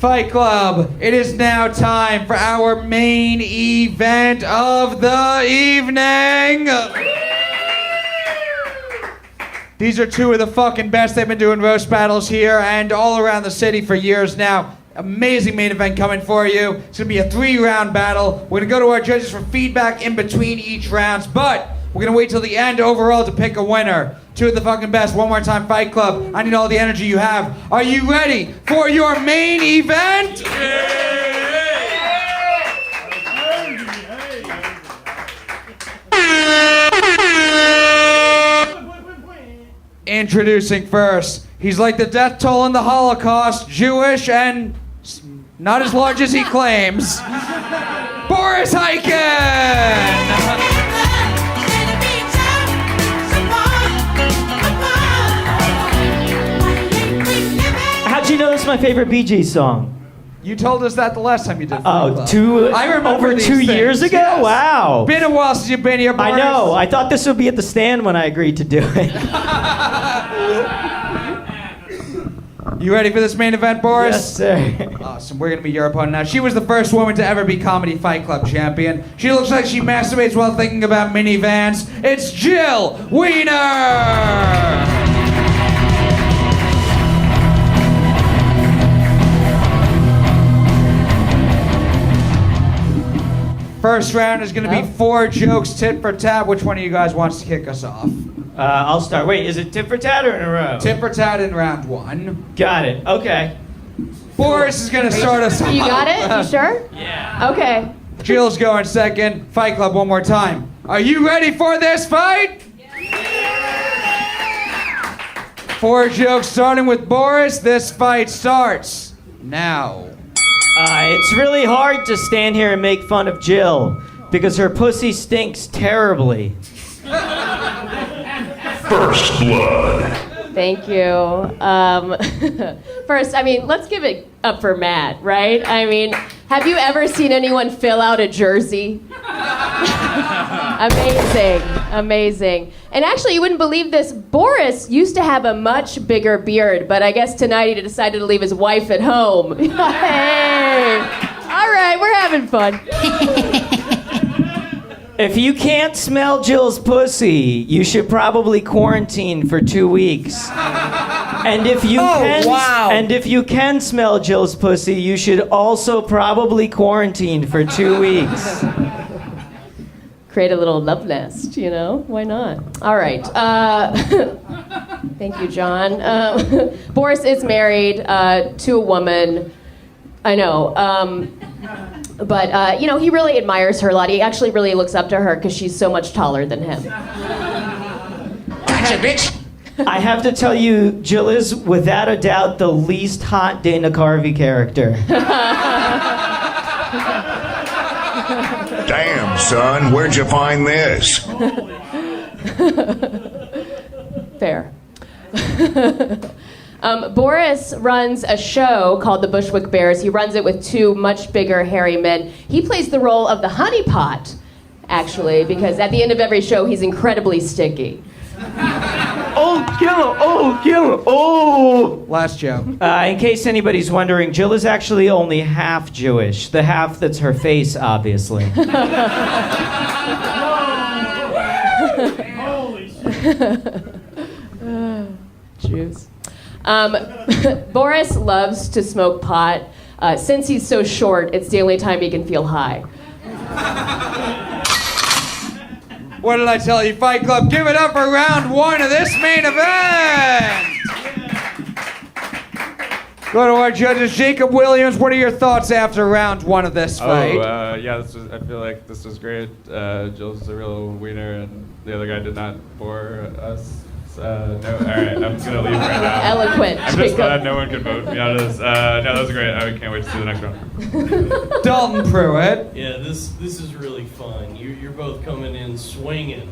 Fight Club, it is now time for our main event of the evening. These are two of the fucking best. They've been doing roast battles here and all around the city for years now. Amazing main event coming for you. It's gonna be a 3-round battle. We're gonna go to our judges for feedback in between each rounds, but we're gonna wait till the end overall to pick a winner. Two of the fucking best. One more time, Fight Club. I need all the energy you have. Are you ready for your main event? Introducing first. He's like the death toll in the Holocaust, Jewish and not as large as he claims. Boris Khaykin! How'd you know this is my favorite Bee Gees song? You told us that the last time you did. I remember over 2 years ago? Yes. Wow. Been a while since you've been here, Boris. I know. I thought this would be at the stand when I agreed to do it. You ready for this main event, Boris? Yes, sir. Awesome. We're going to be your opponent now. She was the first woman to ever be Comedy Fight Club champion. She looks like she masturbates while thinking about minivans. It's Jill Weiner! First round is going to be 4 jokes, tit for tat. Which one of you guys wants to kick us off? I'll start. Wait, is it tit for tat or in a row? Tit for tat in round 1. Got it. Okay. Boris is going to start us off. You got it? You sure? Yeah. Okay. Jill's going second. Fight Club one more time. Are you ready for this fight? Yeah. 4 jokes starting with Boris. This fight starts now. It's really hard to stand here and make fun of Jill because her pussy stinks terribly. First blood. Thank you. First, let's give it up for Matt, right? Have you ever seen anyone fill out a jersey? Amazing. And actually, you wouldn't believe this, Boris used to have a much bigger beard, but I guess tonight he decided to leave his wife at home. Hey! All right, we're having fun. If you can't smell Jill's pussy, you should probably quarantine for 2 weeks. And if you can smell Jill's pussy, you should also probably quarantine for 2 weeks. Create a little love nest, Why not? All right. Thank you, John. Boris is married to a woman. I know. But he really admires her a lot. He actually really looks up to her because she's so much taller than him. Gotcha, bitch. I have to tell you, Jill is without a doubt the least hot Dana Carvey character. Damn, son, where'd you find this? Fair. Boris runs a show called the Bushwick Bears. He runs it with 2 much bigger, hairy men. He plays the role of the honeypot, actually, because at the end of every show, he's incredibly sticky. Oh, kill him, oh! Last joke. In case anybody's wondering, Jill is actually only half Jewish. The half that's her face, obviously. Holy shit. Jews. Boris loves to smoke pot. Since he's so short, it's the only time he can feel high. What did I tell you, Fight Club? Give it up for round 1 of this main event! Go to our judges. Jacob Williams, what are your thoughts after round 1 of this fight? I feel like this was great. Jill's a real wiener, and the other guy did not bore us. No, all right, I'm just gonna leave right now. Eloquent, I'm just glad no one could vote me out of this. No, that was great. I can't wait to see the next one. Dalton Pruitt. Yeah, this is really fun. You're both coming in swinging,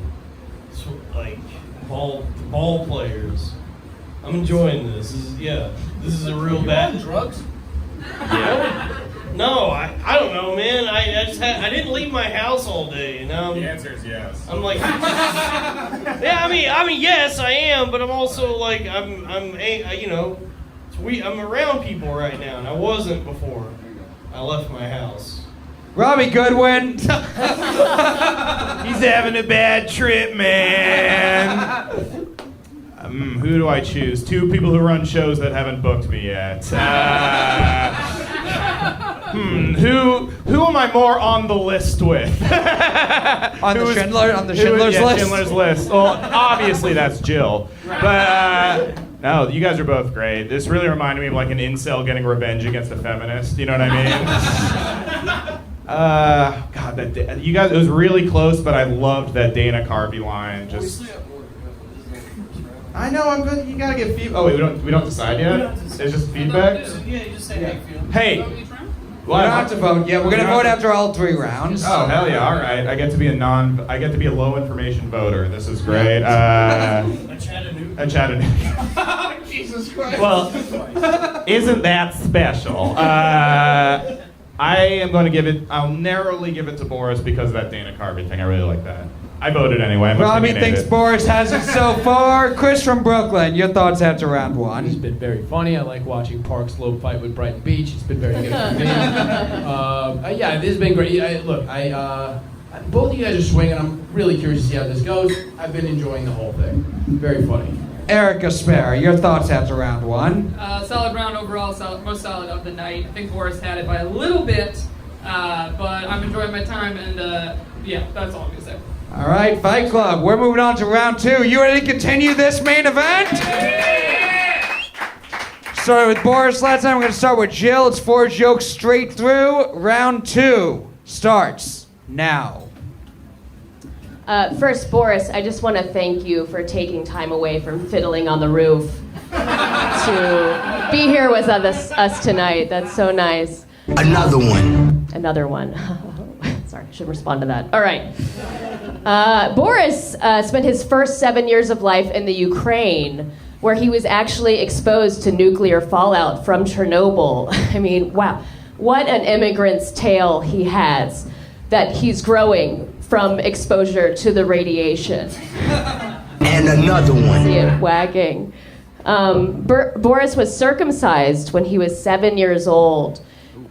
like ball players. I'm enjoying this. This is a real bad. Drugs? Yeah. No, I don't know, man. I didn't leave my house all day, and The answer is yes. I'm like, yeah, I mean, yes, I am, but I'm also like, it's I'm around people right now, and I wasn't before I left my house. Robbie Goodwin. He's having a bad trip, man. Who do I choose? Two people who run shows that haven't booked me yet. Who am I more on the list with? On the Schindler's List? Schindler's List. Well, obviously that's Jill. But no, you guys are both great. This really reminded me of like an incel getting revenge against a feminist. You know what I mean? God, you guys, it was really close, but I loved that Dana Carvey line. Just. I know. I'm good. You gotta get feedback. Oh wait, we don't decide yet. It's just feedback. Yeah, you just say how you feel. Hey. We don't have to vote yet. We're gonna vote after all 3 rounds. Oh hell yeah! All right, I get to be a low information voter. This is great. A Chattanooga. Jesus Christ. Well, isn't that special? I am going to give it. I'll narrowly give it to Boris because of that Dana Carvey thing. I really like that. I voted anyway. I'm Robbie opinionated. thinks Boris has it so far. Chris from Brooklyn, your thoughts after round 1? It's been very funny. I like watching Park Slope fight with Brighton Beach. It's been very good for me. Yeah, this has been great. Both of you guys are swinging. I'm really curious to see how this goes. I've been enjoying the whole thing. Very funny. Erica Spera, your thoughts after round 1? Solid round overall, most solid of the night. I think Boris had it by a little bit, but I'm enjoying my time, and yeah, that's all I'm gonna say. All right, Fight Club, we're moving on to round 2. You ready to continue this main event? Started with Boris last time. We're going to start with Jill. It's 4 jokes straight through. Round 2 starts now. First, Boris, I just want to thank you for taking time away from fiddling on the roof to be here with us tonight. That's so nice. Another one. Another one. Sorry, I should respond to that. All right. Boris spent his first 7 years of life in the Ukraine, where he was actually exposed to nuclear fallout from Chernobyl. I mean, wow. What an immigrant's tale he has, that he's growing from exposure to the radiation. And another one. See it wagging. Boris was circumcised when he was 7 years old,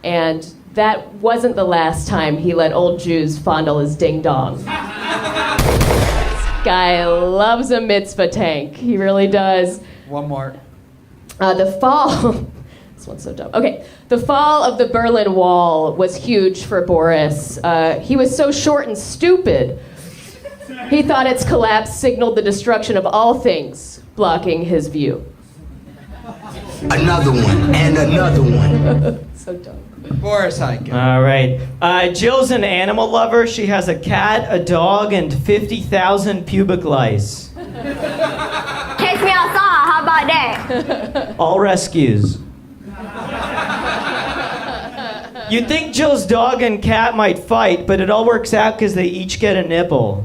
and that wasn't the last time he let old Jews fondle his ding-dong. This guy loves a mitzvah tank. He really does. One more. The fall... This one's so dumb. Okay. The fall of the Berlin Wall was huge for Boris. He was so short and stupid. He thought its collapse signaled the destruction of all things, blocking his view. Another one, and another one. So dumb. Boris Khaykin. All right. Jill's an animal lover. She has a cat, a dog, and 50,000 pubic lice. Take me outside. How about that? All rescues. You'd think Jill's dog and cat might fight, but it all works out because they each get a nipple.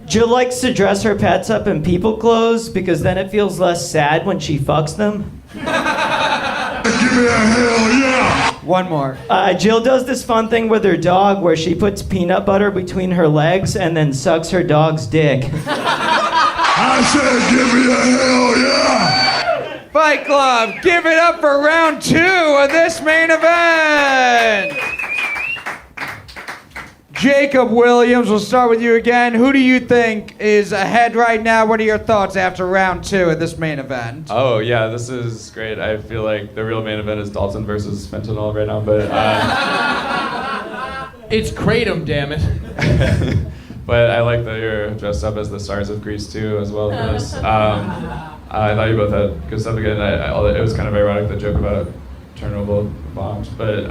Jill likes to dress her pets up in people clothes because then it feels less sad when she fucks them. Give me a hell yeah! One more. Jill does this fun thing with her dog where she puts peanut butter between her legs and then sucks her dog's dick. I said give me a hell yeah! Fight Club, give it up for round 2 of this main event. Jacob Williams, we'll start with you again. Who do you think is ahead right now? What are your thoughts after round 2 of this main event? Oh yeah, this is great. I feel like the real main event is Dalton versus Fentanyl right now, but It's Kratom, damn it. but I like that you're dressed up as the stars of Grease too, as well for this. I thought you both had good stuff again. It was kind of ironic, the joke about Chernobyl bombs, but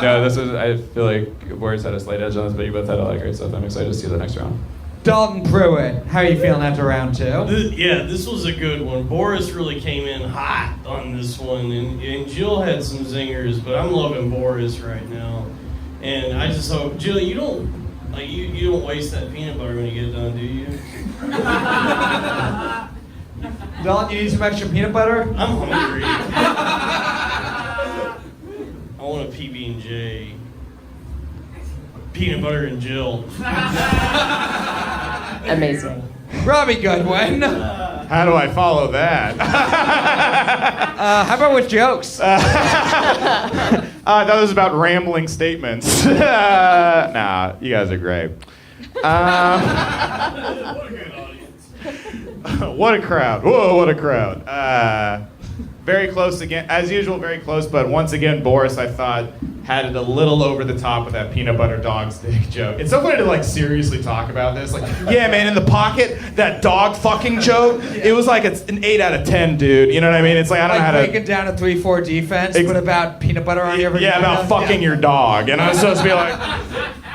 no, this was. I feel like Boris had a slight edge on this, but you both had a lot of great stuff. I'm excited to see the next round. Dalton Pruitt, how are you feeling after round 2? Yeah, this was a good one. Boris really came in hot on this one, and Jill had some zingers, but I'm loving Boris right now. And I just hope, Jill, you don't waste that peanut butter when you get done, do you? Dalton, you need some extra peanut butter? I'm hungry. I want a PB&J. Peanut butter and Jill. Amazing. Robbie Goodwin. How do I follow that? How about with jokes? That was about rambling statements. Nah, you guys are great. What a good audience. What a crowd. Whoa, what a crowd. Very close again. As usual, very close, but once again, Boris, I thought, had it a little over the top with that peanut butter dog steak joke. It's so funny to like seriously talk about this. Like, yeah, man, in the pocket, that dog fucking joke, it was like it's an 8 out of 10, dude. You know what I mean? It's like, I don't know how to... breaking down a 3-4 defense, but about peanut butter on your... Yeah, about fucking your dog. And I was supposed to be like...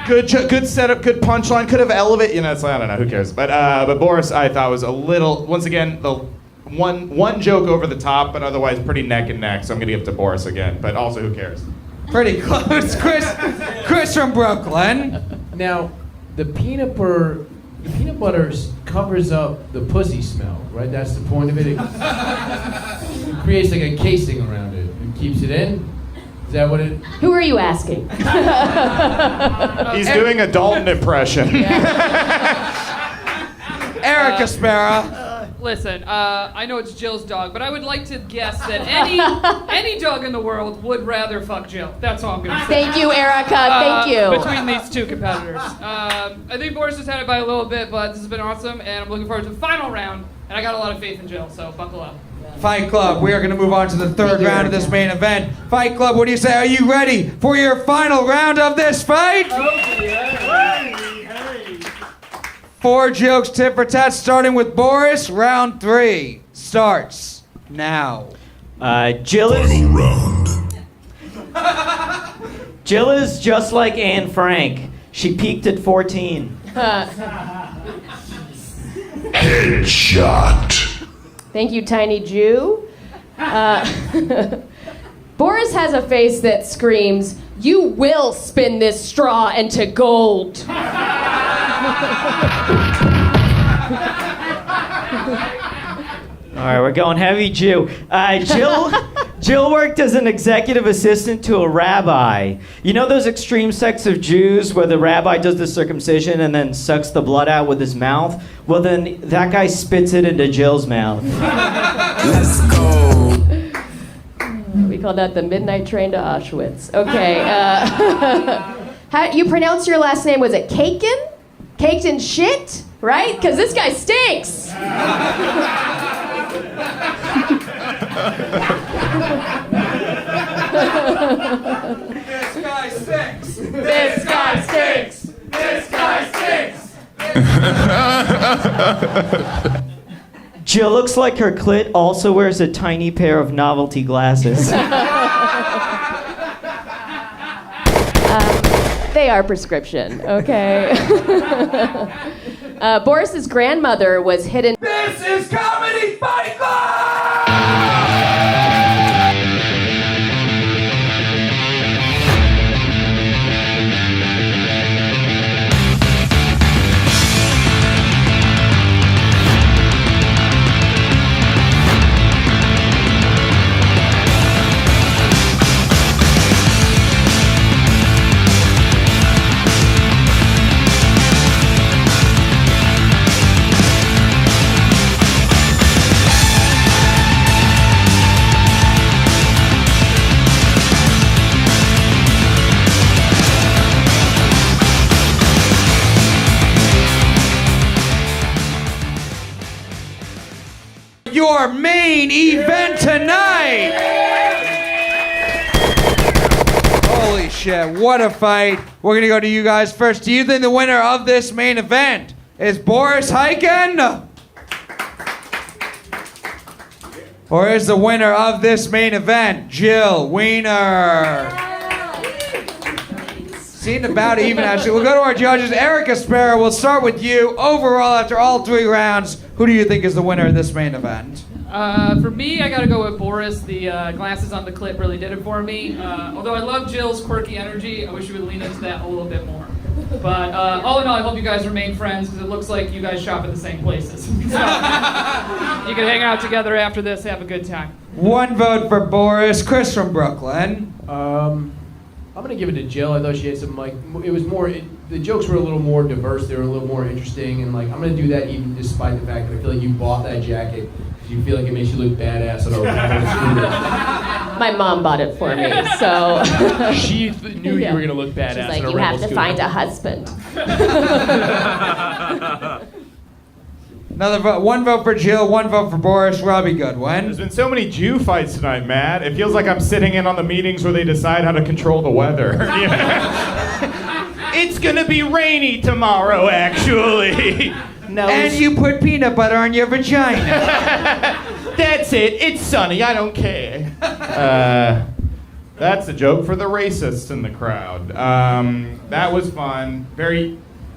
Good setup, good punchline, could have elevated, you know, it's like, I don't know, who cares? But Boris, I thought, was a little, once again, the one joke over the top, but otherwise pretty neck and neck, so I'm gonna give it to Boris again, but also, who cares? Pretty close. Chris from Brooklyn. Now, the peanut butter covers up the pussy smell, right? That's the point of it. It creates like a casing around it. It keeps it in. Is that what it... Who are you asking? He's doing a Dalton impression. Erica Spera. Listen, I know it's Jill's dog, but I would like to guess that any dog in the world would rather fuck Jill. That's all I'm going to say. Thank you, Erica. Thank you. Between these two competitors. I think Boris has had it by a little bit, but this has been awesome, and I'm looking forward to the final round, and I got a lot of faith in Jill, so buckle up. Fight Club, we are going to move on to the third round of this main event. Fight Club, what do you say? Are you ready for your final round of this fight? Hey. 4 jokes, tit for tat, starting with Boris. Round 3 starts now. Jill Final round. Jill is just like Anne Frank. She peaked at 14. Headshot. Thank you, Tiny Jew. Boris has a face that screams, "You will spin this straw into gold." All right, we're going heavy Jew. Jill worked as an executive assistant to a rabbi. You know those extreme sects of Jews where the rabbi does the circumcision and then sucks the blood out with his mouth? Well, then that guy spits it into Jill's mouth. Let's go. We call that the midnight train to Auschwitz. Okay. How you pronounce your last name? Was it Khaykin? Caked in shit? Right? Because this guy stinks. This guy stinks. This guy stinks. This guy stinks. Jill looks like her clit also wears a tiny pair of novelty glasses. They are prescription, okay? Boris's grandmother was hidden. This is Comedy Fight Club! Your main event tonight! Holy shit, what a fight. We're gonna go to you guys first. Do you think the winner of this main event is Boris Khaykin? Or is the winner of this main event Jill Weiner? Seemed about even, actually. We'll go to our judges. Erica Spera, we'll start with you. Overall, after all 3 rounds, who do you think is the winner of this main event? For me, I gotta go with Boris. The glasses on the clip really did it for me. Although I love Jill's quirky energy, I wish we would lean into that a little bit more. But all in all, I hope you guys remain friends because it looks like you guys shop at the same places. So, you can hang out together after this, have a good time. 1 vote for Boris. Chris from Brooklyn. I'm gonna give it to Jill. I thought she had some like it was more. The jokes were a little more diverse. They were a little more interesting, and like I'm gonna do that even despite the fact that I feel like you bought that jacket because you feel like it makes you look badass on a scooter. My mom bought it for me, so. She knew you were gonna look badass. She's like, on a you have to scooter. find a husband. One vote for Jill, one vote for Boris. Robbie Goodwin. There's been so many Jew fights tonight, Matt. It feels like I'm sitting in on the meetings where they decide how to control the weather. It's gonna be rainy tomorrow, actually. No. And you put peanut butter on your vagina. That's it. It's sunny. I don't care. That's a joke for the racists in the crowd. That was fun.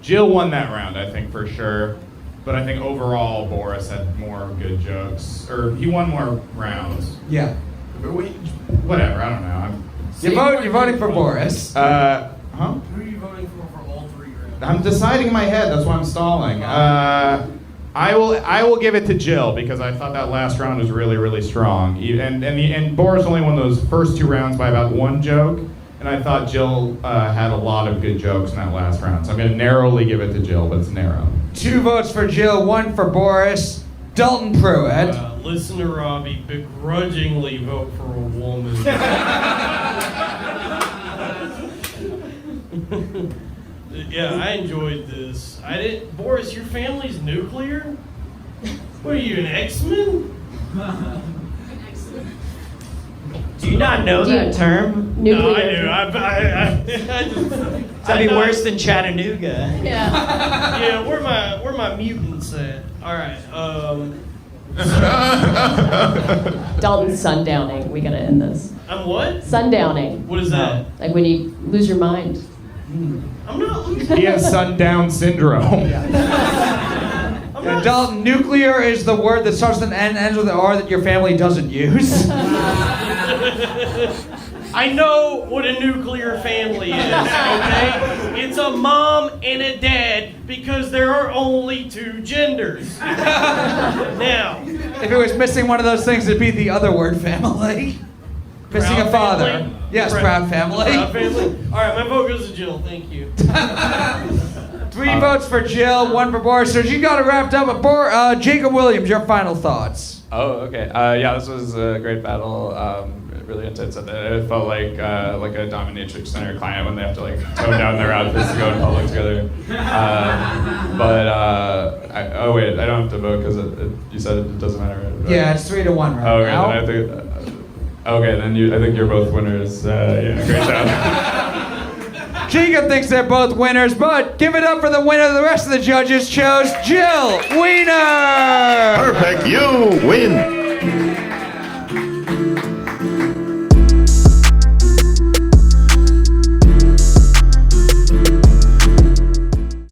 Jill won that round, I think, for sure. But I think overall, Boris had more good jokes. Or he won more rounds. Yeah. Whatever, I don't know. You're voting for Boris. Who are you voting for all 3 rounds? I'm deciding in my head. That's why I'm stalling. I will give it to Jill because I thought that last round was really, really strong. And Boris only won those first 2 rounds by about 1 joke. And I thought Jill had a lot of good jokes in that last round. So I'm going to narrowly give it to Jill, but it's narrow. 2 votes for Jill, 1 for Boris. Dalton Pruitt. Listen to Robbie, begrudgingly vote for a woman. Yeah, I enjoyed this. Boris, your family's nuclear? What are you, an X-Men? Do you not know that term? Nuclear. No, I do. That'd be worse than Chattanooga. Yeah. Yeah, where my mutants at? All right. Dalton's sundowning. We gotta end this. I'm what? Sundowning. What is that? Like when you lose your mind. I'm not losing. He has sundown syndrome. Dalton, nuclear is the word that starts with an N and ends with an R that your family doesn't use. I know what a nuclear family is, okay? It's a mom and a dad because there are only 2 genders. Now, If it was missing one of those things, it'd be the other word, family. Missing Proud a father. family? Yes, proud family. Proud family. All right, my vote goes to Jill. Thank you. 3 votes for Jill, 1 for Boris. So you got it wrapped up. Jacob Williams, your final thoughts. Oh, okay. Yeah, this was a great battle. Really intense. It felt like a dominatrix center client when they have to like tone down their outfits to go in public together. Oh wait, I don't have to vote because you said it doesn't matter. Right? Yeah, it's 3-1 right now. Okay, then I think. Okay, then I think you're both winners. Yeah, great job. Jacob thinks they're both winners, but give it up for the winner. The rest of the judges chose Jill Weiner. Perfect, you win.